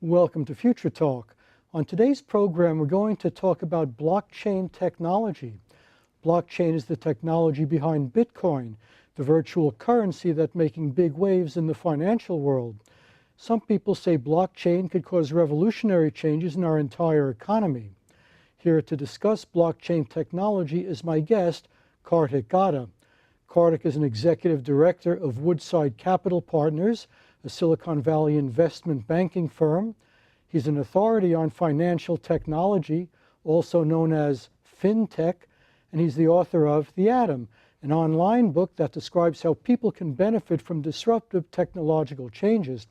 Welcome to Future Talk. On today's program, we're going to talk about blockchain technology. Blockchain is the technology behind Bitcoin, the virtual currency that's making big waves in the financial world. Some people say blockchain could cause revolutionary changes in our entire economy. Here to discuss blockchain technology is my guest, Kartik Gada. Kartik is an executive director of Woodside Capital Partners, a Silicon Valley investment banking firm. He's an authority on financial technology, also known as FinTech, and he's the author of The Atom, an online book that describes how people can benefit from disruptive technological changes.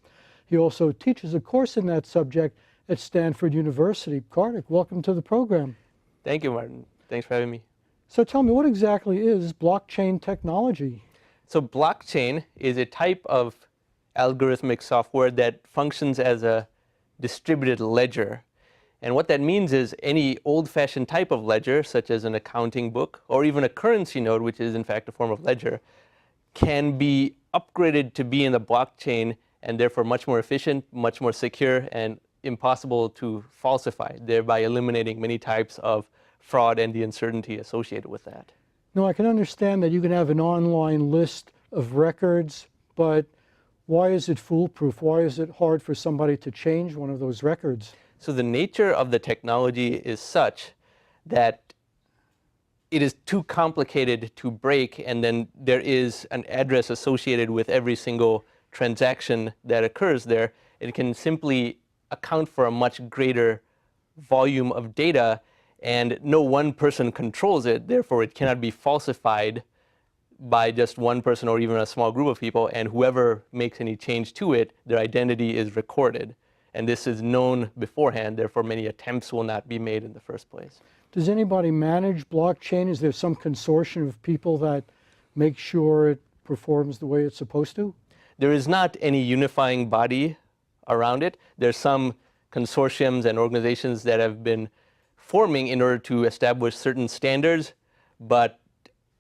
He also teaches a course in that subject at Stanford University. Kartik, welcome to the program. Thank you, Martin. Thanks for having me. So tell me, what exactly is blockchain technology? So blockchain is a type of algorithmic software that functions as a distributed ledger. And what that means is any old-fashioned type of ledger, such as an accounting book or even a currency note, which is in fact a form of ledger, can be upgraded to be in the blockchain and therefore much more efficient, much more secure, and impossible to falsify, thereby eliminating many types of fraud and the uncertainty associated with that. Now, I can understand that you can have an online list of records, but why is it foolproof? Why is it hard for somebody to change one of those records? So the nature of the technology is such that it is too complicated to break, and then there is an address associated with every single transaction that occurs there. It can simply account for a much greater volume of data, and no one person controls it. Therefore, it cannot be falsified by just one person or even a small group of people, and whoever makes any change to it, their identity is recorded. And this is known beforehand, therefore many attempts will not be made in the first place. Does anybody manage blockchain? Is there some consortium of people that make sure it performs the way it's supposed to? There is not any unifying body around it. There's some consortiums and organizations that have been forming in order to establish certain standards, but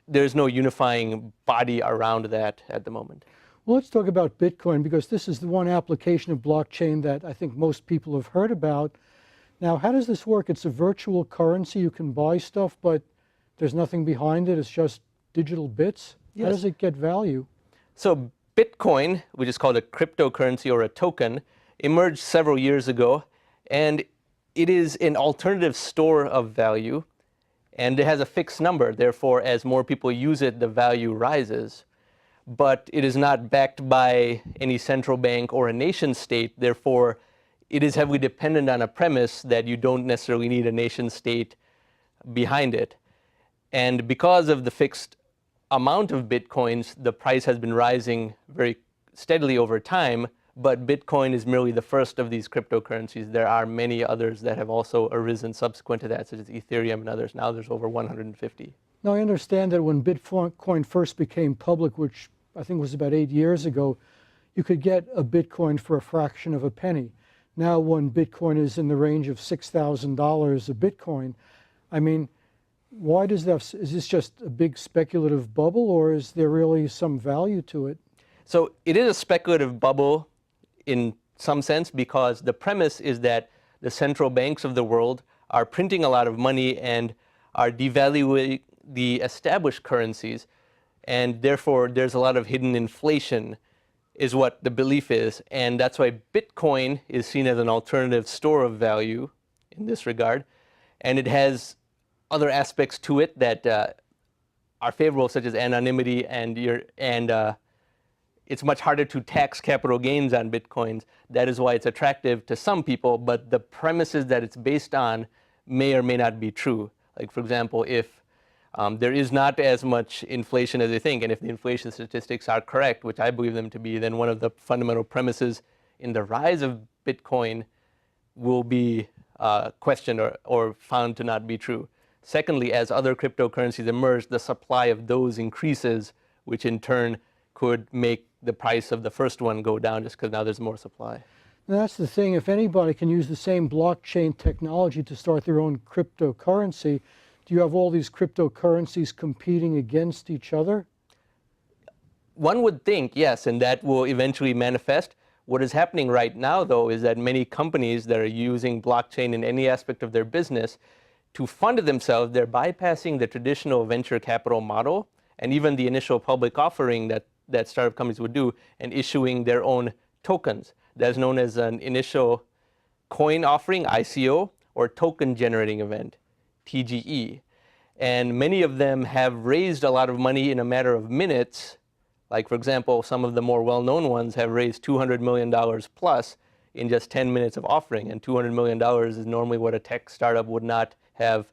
there's no unifying body around that at the moment. Well, let's talk about Bitcoin, because this is the one application of blockchain that I think most people have heard about. Now, how does this work? It's a virtual currency. You can buy stuff, but there's nothing behind it. It's just digital bits. Yes. How does it get value? So Bitcoin, which is called a cryptocurrency or a token, emerged several years ago, and it is an alternative store of value, and it has a fixed number. Therefore, as more people use it, the value rises. But it is not backed by any central bank or a nation state. Therefore, it is heavily dependent on a premise that you don't necessarily need a nation state behind it. And because of the fixed amount of Bitcoins, the price has been rising very steadily over time. But Bitcoin is merely the first of these cryptocurrencies. There are many others that have also arisen subsequent to that, such as Ethereum and others. Now there's over 150. Now, I understand that when Bitcoin first became public, which I think was about 8 years ago, you could get a Bitcoin for a fraction of a penny. Now, when Bitcoin is in the range of $6,000 a Bitcoin, I mean, why does that? Is this just a big speculative bubble, or is there really some value to it? So it is a speculative bubble in some sense, because the premise is that the central banks of the world are printing a lot of money and are devaluing the established currencies, and therefore there's a lot of hidden inflation is what the belief is. And that's why Bitcoin is seen as an alternative store of value in this regard, and it has other aspects to it that are favorable, such as anonymity, and it's much harder to tax capital gains on Bitcoins. That is why it's attractive to some people, but the premises that it's based on may or may not be true. Like, for example, if there is not as much inflation as they think, and if the inflation statistics are correct, which I believe them to be, then one of the fundamental premises in the rise of Bitcoin will be questioned or found to not be true. Secondly, as other cryptocurrencies emerge, the supply of those increases, which in turn could make the price of the first one go down just because now there's more supply. And that's the thing. If anybody can use the same blockchain technology to start their own cryptocurrency, do you have all these cryptocurrencies competing against each other? One would think, yes, and that will eventually manifest. What is happening right now, though, is that many companies that are using blockchain in any aspect of their business to fund themselves, they're bypassing the traditional venture capital model and even the initial public offering that startup companies would do, and issuing their own tokens. That's known as an initial coin offering, ICO, or token generating event, TGE. And many of them have raised a lot of money in a matter of minutes. Like, for example, some of the more well-known ones have raised $200 million plus in just 10 minutes of offering. And $200 million is normally what a tech startup would not have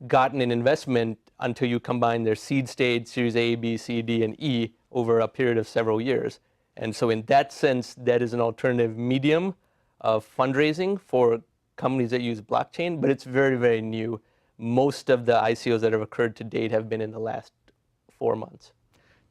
gotten in investment until you combine their seed stage, Series A, B, C, D, and E over a period of several years. And so in that sense, that is an alternative medium of fundraising for companies that use blockchain, but it's very, very new. Most of the ICOs that have occurred to date have been in the last 4 months.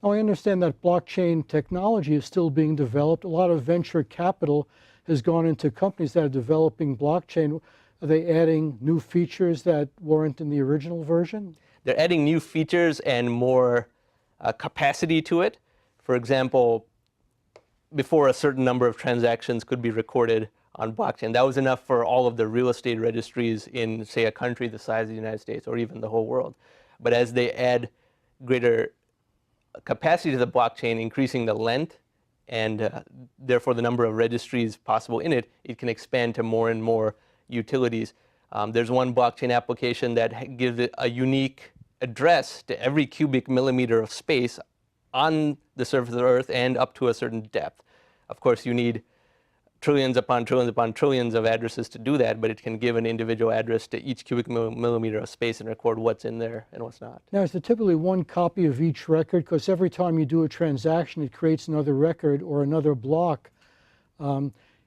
Now, I understand that blockchain technology is still being developed. A lot of venture capital has gone into companies that are developing blockchain. Are they adding new features that weren't in the original version? They're adding new features and more capacity to it. For example, before a certain number of transactions could be recorded on blockchain. That was enough for all of the real estate registries in, say, a country the size of the United States or even the whole world. But as they add greater capacity to the blockchain, increasing the length and therefore the number of registries possible in it, it can expand to more and more utilities. There's one blockchain application that gives it a unique address to every cubic millimeter of space on the surface of the Earth and up to a certain depth. Of course, you need trillions upon trillions upon trillions of addresses to do that, but it can give an individual address to each cubic millimeter of space and record what's in there and what's not. Now, is there typically one copy of each record? Because every time you do a transaction, it creates another record or another block.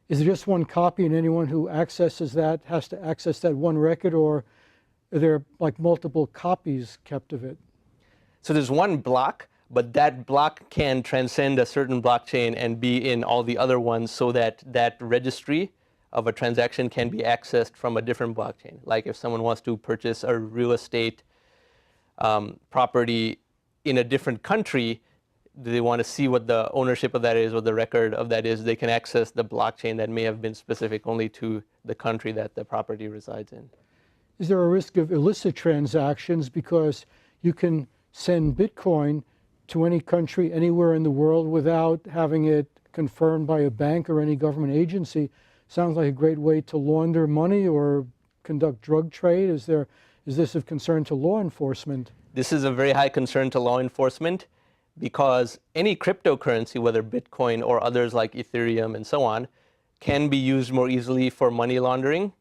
Is it just one copy and anyone who accesses that has to access that one record, or are there like multiple copies kept of it? So there's one block, but that block can transcend a certain blockchain and be in all the other ones so that that registry of a transaction can be accessed from a different blockchain. Like if someone wants to purchase a real estate property in a different country, they want to see what the ownership of that is, what the record of that is, they can access the blockchain that may have been specific only to the country that the property resides in. Is there a risk of illicit transactions because you can send Bitcoin to any country anywhere in the world without having it confirmed by a bank or any government agency? Sounds like a great way to launder money or conduct drug trade. Is this of concern to law enforcement? This is a very high concern to law enforcement because any cryptocurrency, whether Bitcoin or others like Ethereum and so on, can be used more easily for money laundering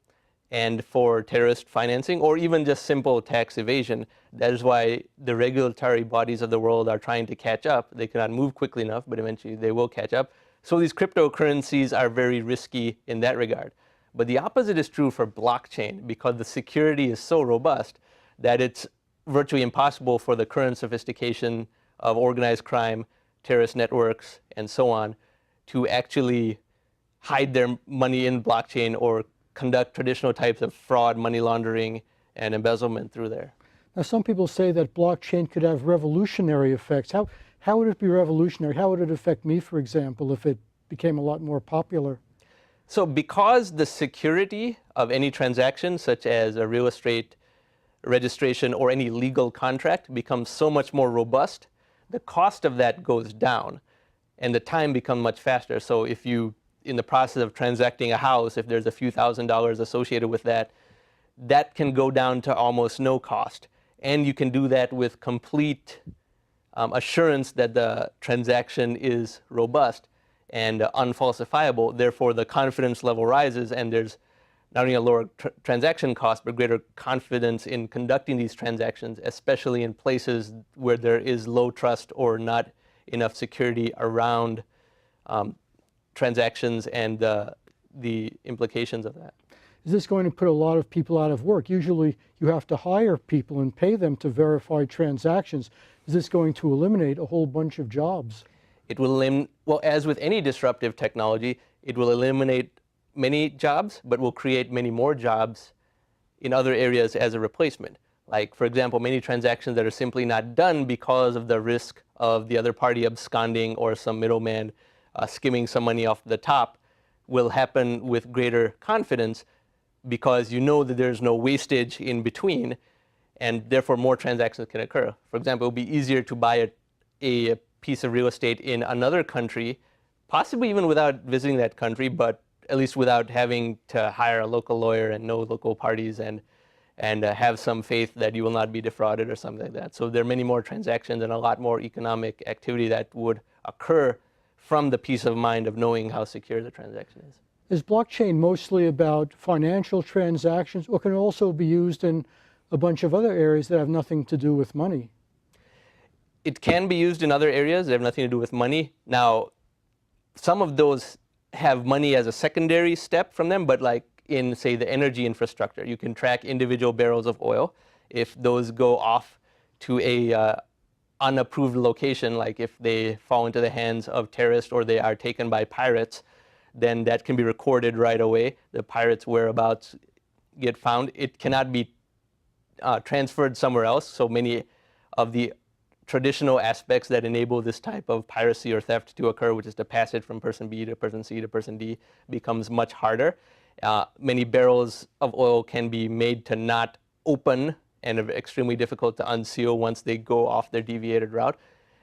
and for terrorist financing, or even just simple tax evasion. That is why the regulatory bodies of the world are trying to catch up. They cannot move quickly enough, but eventually they will catch up. So these cryptocurrencies are very risky in that regard. But the opposite is true for blockchain, because the security is so robust that it's virtually impossible for the current sophistication of organized crime, terrorist networks, and so on, to actually hide their money in blockchain or conduct traditional types of fraud, money laundering, and embezzlement through there. Now, some people say that blockchain could have revolutionary effects. How would it be revolutionary? How would it affect me, for example, if it became a lot more popular? So because the security of any transaction, such as a real estate registration or any legal contract, becomes so much more robust, the cost of that goes down and the time becomes much faster. So if you, in the process of transacting a house, if there's a few $1,000s associated with that, that can go down to almost no cost. And you can do that with complete assurance that the transaction is robust and unfalsifiable. Therefore, the confidence level rises, and there's not only a lower transaction cost, but greater confidence in conducting these transactions, especially in places where there is low trust or not enough security around transactions and the implications of that. Is this going to put a lot of people out of work? Usually you have to hire people and pay them to verify transactions. Is this going to eliminate a whole bunch of jobs? It will well, as with any disruptive technology, it will eliminate many jobs, but will create many more jobs in other areas as a replacement. Like, for example, many transactions that are simply not done because of the risk of the other party absconding or some middleman skimming some money off the top will happen with greater confidence because you know that there's no wastage in between, and therefore more transactions can occur. For example, it will be easier to buy a piece of real estate in another country, possibly even without visiting that country, but at least without having to hire a local lawyer and know local parties and have some faith that you will not be defrauded or something like that. So there are many more transactions and a lot more economic activity that would occur from the peace of mind of knowing how secure the transaction is. Is blockchain mostly about financial transactions, or can it also be used in a bunch of other areas that have nothing to do with money? It can be used in other areas that have nothing to do with money. Now, some of those have money as a secondary step from them, but like in, say, the energy infrastructure, you can track individual barrels of oil. If those go off to a unapproved location, like if they fall into the hands of terrorists or they are taken by pirates, then that can be recorded right away. The pirates' whereabouts get found. It cannot be transferred somewhere else. So many of the traditional aspects that enable this type of piracy or theft to occur, which is to pass it from person B to person C to person D, becomes much harder. Many barrels of oil can be made to not open and are extremely difficult to unseal once they go off their deviated route.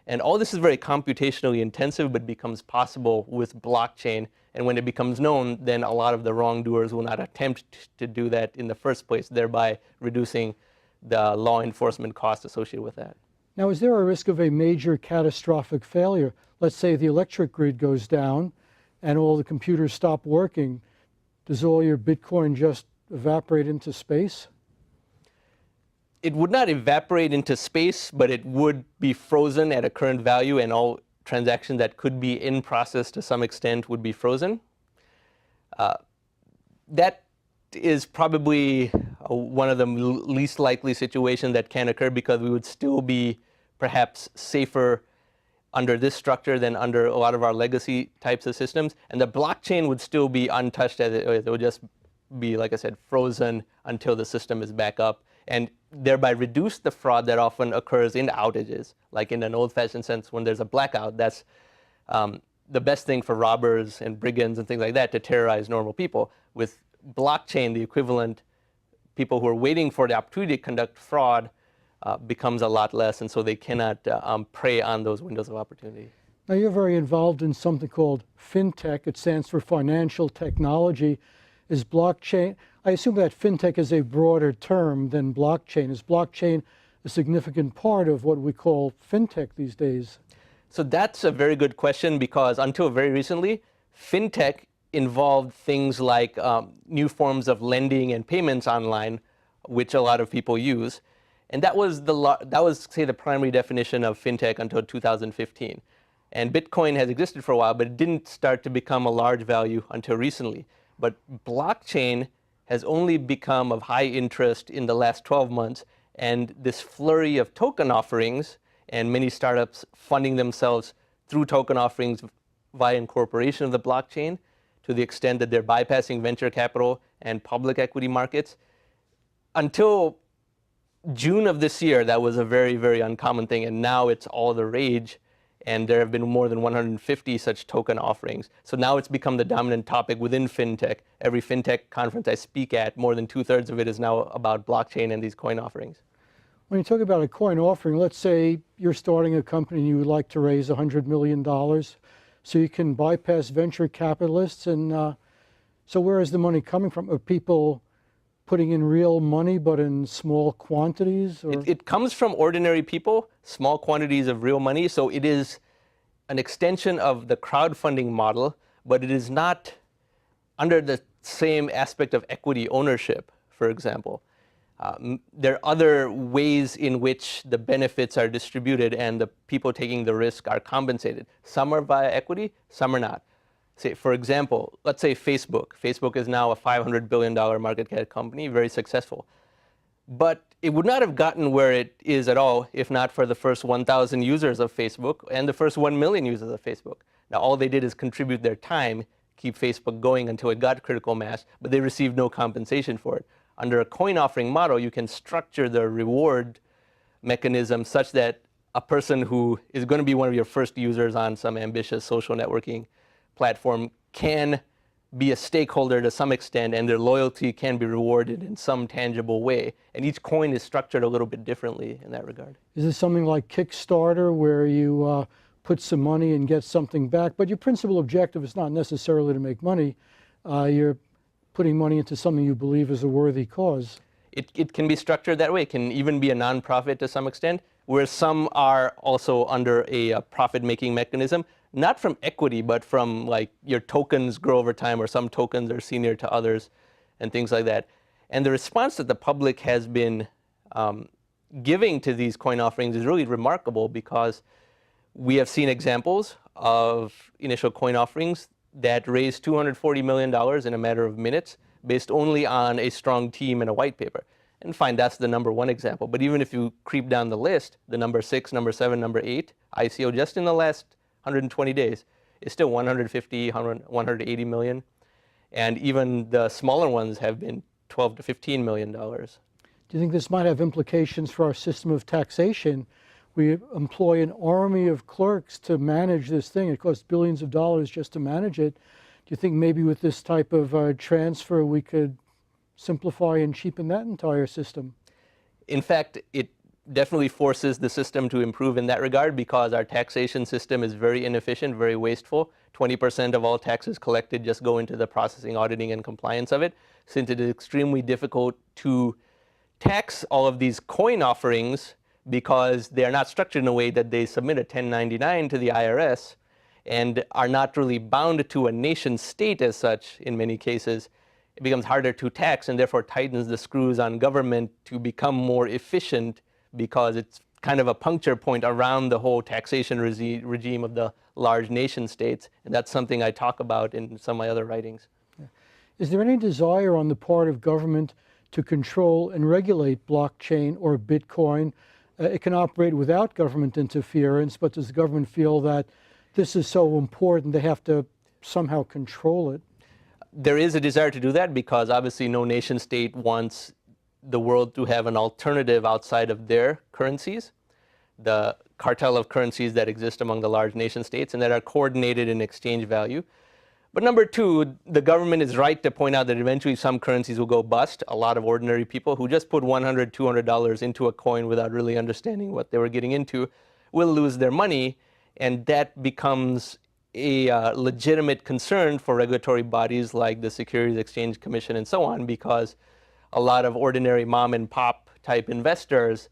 And all this is very computationally intensive, but becomes possible with blockchain. And when it becomes known, then a lot of the wrongdoers will not attempt to do that in the first place, thereby reducing the law enforcement costs associated with that. Now, is there a risk of a major catastrophic failure? Let's say the electric grid goes down and all the computers stop working. Does all your Bitcoin just evaporate into space? It would not evaporate into space, but it would be frozen at a current value, and all transactions that could be in process to some extent would be frozen. That is probably one of the least likely situations that can occur, because we would still be perhaps safer under this structure than under a lot of our legacy types of systems. And the blockchain would still be untouched, as it would just be, like I said, frozen until the system is back up, and thereby reduce the fraud that often occurs in outages. Like in an old-fashioned sense, when there's a blackout, that's the best thing for robbers and brigands and things like that to terrorize normal people. With blockchain, the equivalent, people who are waiting for the opportunity to conduct fraud becomes a lot less, and so they cannot prey on those windows of opportunity. Now, you're very involved in something called FinTech. It stands for financial technology. Is blockchain, I assume that FinTech is a broader term than blockchain. Is blockchain a significant part of what we call FinTech these days? So that's a very good question, because until very recently, FinTech involved things like new forms of lending and payments online, which a lot of people use. And that was, say, the primary definition of FinTech until 2015. And Bitcoin has existed for a while, but it didn't start to become a large value until recently. But blockchain has only become of high interest in the last 12 months. And this flurry of token offerings, and many startups funding themselves through token offerings via incorporation of the blockchain, to the extent that they're bypassing venture capital and public equity markets. Until June of this year, that was a very, very uncommon thing, and now it's all the rage, and there have been more than 150 such token offerings. So now it's become the dominant topic within FinTech. Every FinTech conference I speak at, more than 2/3 of it is now about blockchain and these coin offerings. When you talk about a coin offering, let's say you're starting a company and you would like to raise $100 million, so you can bypass venture capitalists. And so where is the money coming from? Are people putting in real money but in small quantities? Or? It comes from ordinary people, small quantities of real money. So it is an extension of the crowdfunding model, but it is not under the same aspect of equity ownership, for example. There are other ways in which the benefits are distributed and the people taking the risk are compensated. Some are via equity, some are not. Say, for example, let's say Facebook. Facebook is now a $500 billion market cap company, very successful. But it would not have gotten where it is at all if not for the first 1,000 users of Facebook and the first 1 million users of Facebook. Now, all they did is contribute their time, keep Facebook going until it got critical mass, but they received no compensation for it. Under a coin offering model, you can structure the reward mechanism such that a person who is going to be one of your first users on some ambitious social networking platform can be a stakeholder to some extent, and their loyalty can be rewarded in some tangible way. And each coin is structured a little bit differently in that regard. Is it something like Kickstarter where you put some money and get something back, but your principal objective is not necessarily to make money? You're putting money into something you believe is a worthy cause. It can be structured that way. It can even be a nonprofit to some extent, where some are also under a profit-making mechanism, not from equity, but from like your tokens grow over time, or some tokens are senior to others, and things like that. And the response that the public has been giving to these coin offerings is really remarkable, because we have seen examples of initial coin offerings that raised $240 million in a matter of minutes based only on a strong team and a white paper. And fine, that's the number one example. But even if you creep down the list, the number 6, number 7, number 8 ICO just in the last 120 days is still 150, 180 million. And even the smaller ones have been $12 to $15 million. Do you think this might have implications for our system of taxation? We employ an army of clerks to manage this thing. It costs billions of dollars just to manage it. Do you think maybe with this type of transfer we could simplify and cheapen that entire system? In fact, it definitely forces the system to improve in that regard, because our taxation system is very inefficient, very wasteful. 20% of all taxes collected just go into the processing, auditing, and compliance of it. Since it is extremely difficult to tax all of these coin offerings, because they are not structured in a way that they submit a 1099 to the IRS and are not really bound to a nation state as such in many cases, it becomes harder to tax, and therefore tightens the screws on government to become more efficient, because it's kind of a puncture point around the whole taxation regime of the large nation states. And that's something I talk about in some of my other writings. Yeah. Is there any desire on the part of government to control and regulate blockchain or Bitcoin? It can operate without government interference, but does the government feel that this is so important they have to somehow control it? There is a desire to do that, because obviously no nation state wants the world to have an alternative outside of their currencies, the cartel of currencies that exist among the large nation states and that are coordinated in exchange value. But number two, the government is right to point out that eventually some currencies will go bust. A lot of ordinary people who just put $100, $200 into a coin without really understanding what they were getting into will lose their money, and that becomes a legitimate concern for regulatory bodies like the Securities Exchange Commission and so on, because a lot of ordinary mom and pop type investors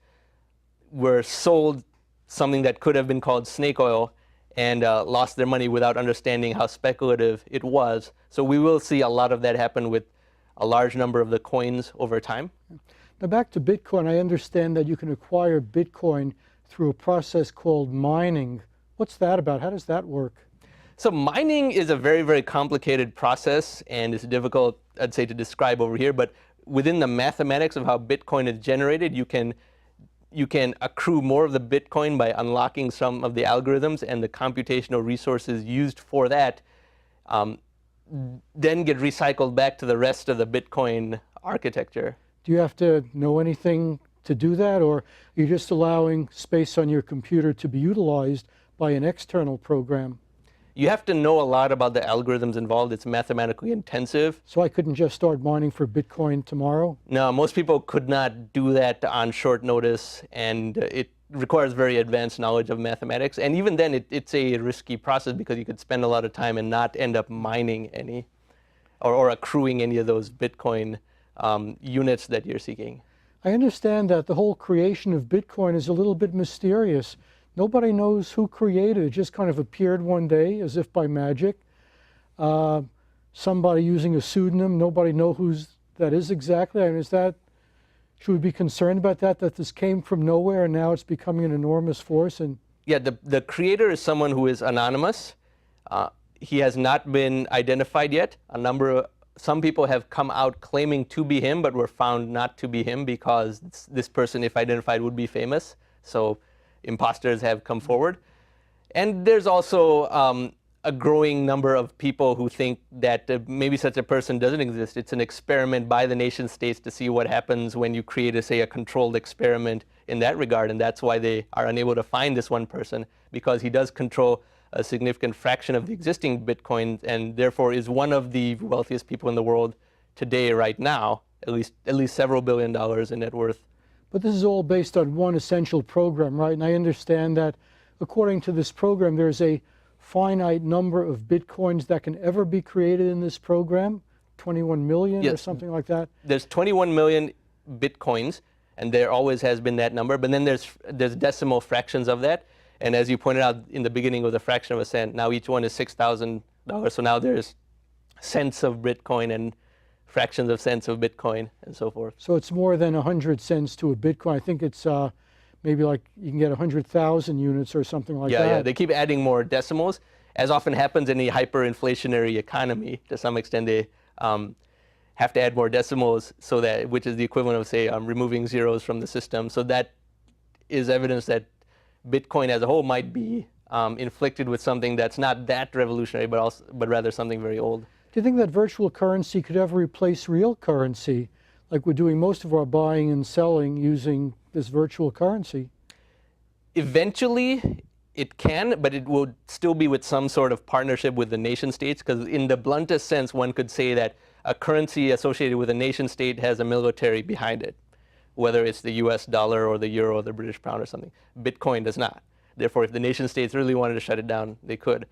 were sold something that could have been called snake oil and lost their money without understanding how speculative it was. So we will see a lot of that happen with a large number of the coins over time. Now back to Bitcoin, I understand that you can acquire Bitcoin through a process called mining. What's that about? How does that work? So mining is a very, very complicated process, and it's difficult, I'd say, to describe over here. But within the mathematics of how Bitcoin is generated, you can accrue more of the Bitcoin by unlocking some of the algorithms, and the computational resources used for that then get recycled back to the rest of the Bitcoin architecture. Do you have to know anything to do that, or are you just allowing space on your computer to be utilized by an external program? You have to know a lot about the algorithms involved. It's mathematically intensive. So I couldn't just start mining for Bitcoin tomorrow? No, most people could not do that on short notice, and it requires very advanced knowledge of mathematics. And even then, it's a risky process, because you could spend a lot of time and not end up mining any or accruing any of those Bitcoin units that you're seeking. I understand that the whole creation of Bitcoin is a little bit mysterious. Nobody knows who created it. It just kind of appeared one day as if by magic. Somebody using a pseudonym, nobody knows who that is exactly. I mean, should we be concerned about that this came from nowhere and now it's becoming an enormous force? And yeah, the creator is someone who is anonymous. He has not been identified yet. Some people have come out claiming to be him, but were found not to be him, because this person, if identified, would be famous. So imposters have come forward. And there's also a growing number of people who think that maybe such a person doesn't exist. It's an experiment by the nation states to see what happens when you create, say, a controlled experiment in that regard. And that's why they are unable to find this one person, because he does control a significant fraction of the existing Bitcoin, and therefore is one of the wealthiest people in the world today, right now, at least several $billion in net worth. But this is all based on one essential program, right? And I understand that according to this program, there's a finite number of Bitcoins that can ever be created in this program, 21 million or something like that. There's 21 million Bitcoins, and there always has been that number, but then there's decimal fractions of that. And as you pointed out in the beginning, of the fraction of a cent. Now each one is $6,000. So now there's cents of Bitcoin and fractions of cents of Bitcoin and so forth. So it's more than 100 cents to a Bitcoin. I think it's maybe like you can get 100,000 units or something like that. Yeah, they keep adding more decimals. As often happens in a hyperinflationary economy, to some extent they have to add more decimals, so that, which is the equivalent of, say, removing zeros from the system. So that is evidence that Bitcoin as a whole might be inflicted with something that's not that revolutionary, but rather something very old. Do you think that virtual currency could ever replace real currency, like we're doing most of our buying and selling using this virtual currency? Eventually, it can, but it will still be with some sort of partnership with the nation states, because in the bluntest sense, one could say that a currency associated with a nation state has a military behind it, whether it's the US dollar or the euro or the British pound or something. Bitcoin does not. Therefore, if the nation states really wanted to shut it down, they could.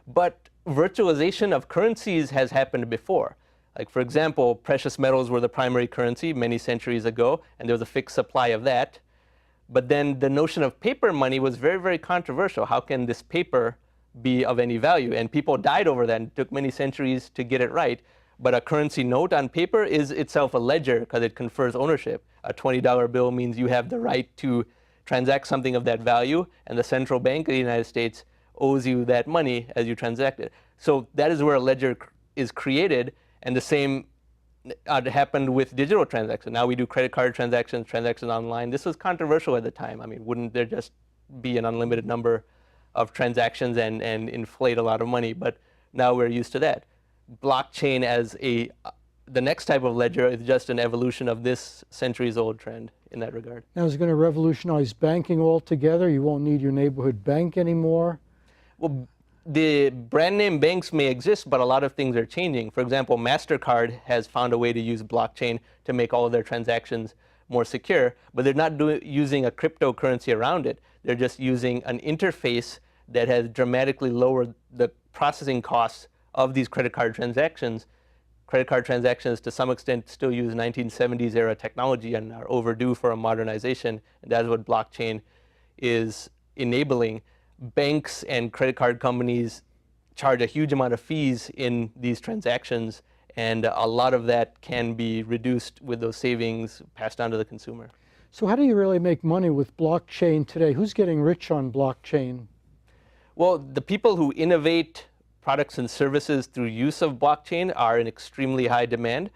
But virtualization of currencies has happened before. Like, for example, precious metals were the primary currency many centuries ago, and there was a fixed supply of that. But then the notion of paper money was very, very controversial. How can this paper be of any value? And people died over that, and it took many centuries to get it right. But a currency note on paper is itself a ledger, because it confers ownership. A $20 bill means you have the right to transact something of that value, and the central bank of the United States owes you that money as you transact it. So that is where a ledger is created, and the same happened with digital transactions. Now we do credit card transactions online. This was controversial at the time. I mean, wouldn't there just be an unlimited number of transactions and inflate a lot of money? But now we're used to that. Blockchain as the next type of ledger is just an evolution of this centuries-old trend in that regard. Now, is it going to revolutionize banking altogether? You won't need your neighborhood bank anymore? Well, the brand name banks may exist, but a lot of things are changing. For example, Mastercard has found a way to use blockchain to make all of their transactions more secure, but they're not using a cryptocurrency around it. They're just using an interface that has dramatically lowered the processing costs of these credit card transactions. Credit card transactions, to some extent, still use 1970s era technology and are overdue for a modernization. And that's what blockchain is enabling. Banks and credit card companies charge a huge amount of fees in these transactions, and a lot of that can be reduced with those savings passed on to the consumer. So how do you really make money with blockchain today? Who's getting rich on blockchain? Well, the people who innovate products and services through use of blockchain are in extremely high demand.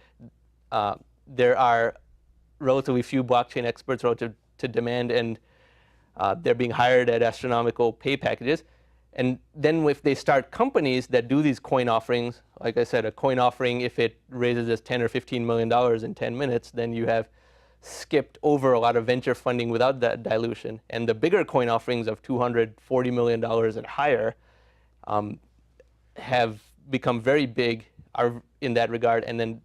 There are relatively few blockchain experts relative to demand, and they're being hired at astronomical pay packages. And then if they start companies that do these coin offerings, like I said, a coin offering, if it raises us $10 or $15 million in 10 minutes, then you have skipped over a lot of venture funding without that dilution. And the bigger coin offerings of $240 million and higher have become very big in that regard, and then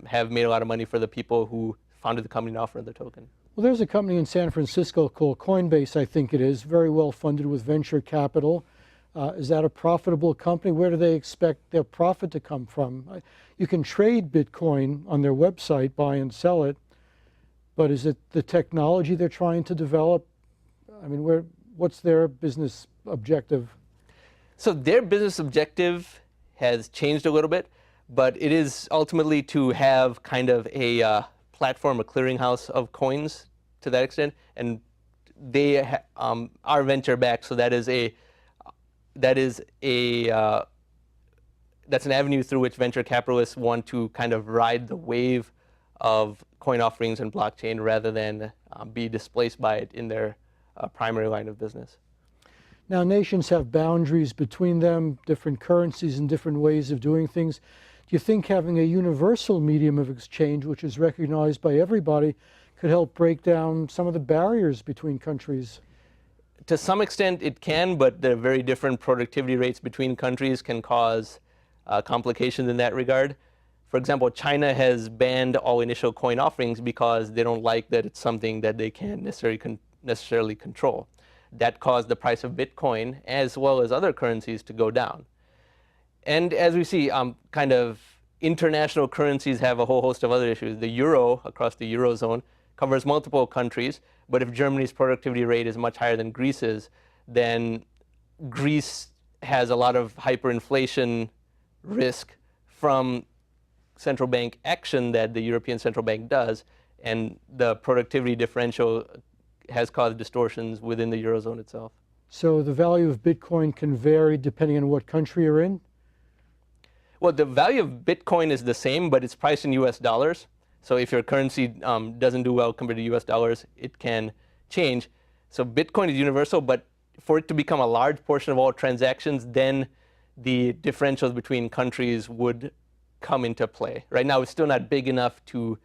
have made a lot of money for the people who founded the company and offered the token. Well, there's a company in San Francisco called Coinbase, I think it is, very well funded with venture capital. Is that a profitable company? Where do they expect their profit to come from? You can trade Bitcoin on their website, buy and sell it, but is it the technology they're trying to develop? I mean, what's their business objective? So their business objective has changed a little bit, but it is ultimately to have kind of a platform, a clearinghouse of coins to that extent, and they are venture backed, so that's an avenue through which venture capitalists want to kind of ride the wave of coin offerings and blockchain rather than be displaced by it in their primary line of business. Now, nations have boundaries between them, different currencies and different ways of doing things. Do you think having a universal medium of exchange, which is recognized by everybody, could help break down some of the barriers between countries? To some extent it can, but the very different productivity rates between countries can cause complications in that regard. For example, China has banned all initial coin offerings because they don't like that it's something that they can't necessarily control. That caused the price of Bitcoin, as well as other currencies, to go down. And as we see, kind of international currencies have a whole host of other issues. The euro, across the Eurozone, covers multiple countries, but if Germany's productivity rate is much higher than Greece's, then Greece has a lot of hyperinflation risk from central bank action that the European Central Bank does, and the productivity differential has caused distortions within the Eurozone itself. So the value of Bitcoin can vary depending on what country you're in? Well, the value of Bitcoin is the same, but it's priced in US dollars. So if your currency doesn't do well compared to US dollars, it can change. So Bitcoin is universal, but for it to become a large portion of all transactions, then the differentials between countries would come into play. Right now, it's still not big enough to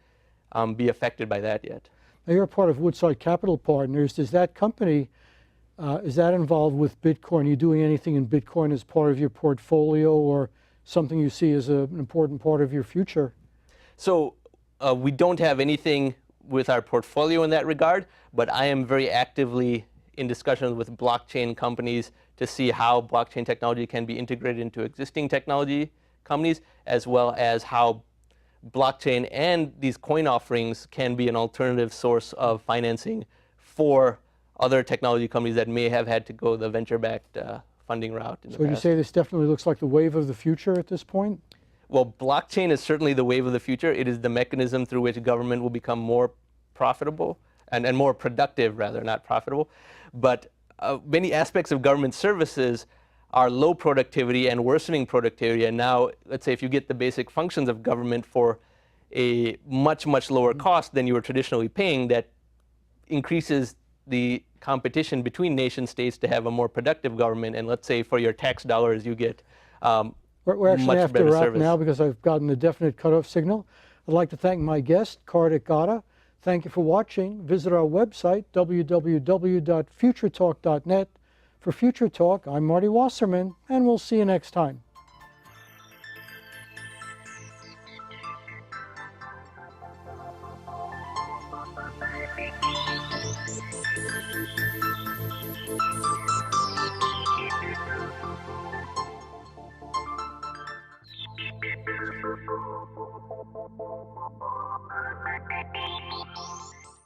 be affected by that yet. Now, you're a part of Woodside Capital Partners. Does that company, is that involved with Bitcoin? Are you doing anything in Bitcoin as part of your portfolio, or something you see as an important part of your future? So we don't have anything with our portfolio in that regard, but I am very actively in discussions with blockchain companies to see how blockchain technology can be integrated into existing technology companies, as well as how blockchain and these coin offerings can be an alternative source of financing for other technology companies that may have had to go the venture-backed funding route in the past. So you say this definitely looks like the wave of the future at this point? Well, blockchain is certainly the wave of the future. It is the mechanism through which government will become more profitable and more productive, rather, not profitable. But many aspects of government services are low productivity and worsening productivity. And now, let's say if you get the basic functions of government for a much, much lower cost than you were traditionally paying, that increases the competition between nation states to have a more productive government. And let's say for your tax dollars, you get We're actually much have to better wrap service. now because I've gotten a definite cutoff signal. I'd like to thank my guest, Kartik Gada. Thank you for watching. Visit our website, www.futuretalk.net. For Future Talk, I'm Marty Wasserman, and we'll see you next time.